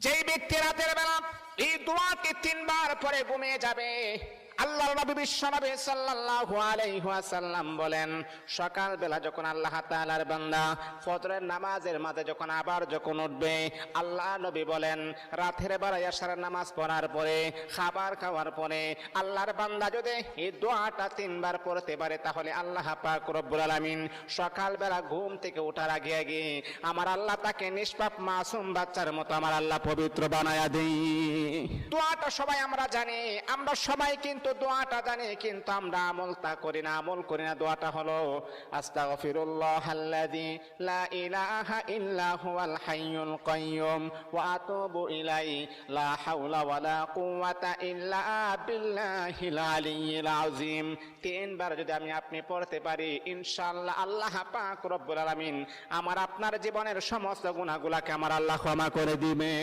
যেই ব্যক্তি রাতের বেলা এই দোয়াটি 3 বার পরে ঘুমিয়ে যাবে, আল্লাহর নবী বিশ্বনবী সাল্লাল্লাহু আলাইহি ওয়াসাল্লাম বলেন, সকাল বেলা যখন আল্লাহ তাআলার বান্দা ফজরের নামাজের মাঝে যখন উঠবে, আল্লাহ নবী বলেন রাতের বেলা এশারের নামাজ পড়ার পরে, খাবার খাওয়ার পরে আল্লাহর বান্দা যদি এই দোয়াটা 3 বার পড়তে পারে, তাহলে আল্লাহ পাক রব্বুল আলামিন সকাল বেলা ঘুম থেকে ওঠার আগে আমার আল্লাহ তাকে নিষ্পাপ মাসুম বাচ্চার মতো আমার আল্লাহ পবিত্র বানায়া দেই। দোয়াটা সবাই আমরা জানি, আমরা সবাই কিন্তু দোয়াটা জানি, কিন্তু আমরা আমল করি না। দোয়াটা হলো আস্তাগফিরুল্লাহাল্লাযী লা ইলাহা ইল্লা হুয়াল হাইয়ুল কাইয়্যুম ওয়া আতুবু ইলাইহি লা হাওলা ওয়ালা কুওয়াতা ইল্লা বিল্লাহিল আলিয়্যিল আযীম। 3 বার যদি আপনি পড়তে পারি, ইনশাআল্লাহ আল্লাহ পাক রব্বুল আলামিন আমার আপনার জীবনের সমস্ত গুনাহগুলোকে আমার আল্লাহ ক্ষমা করে দিবে।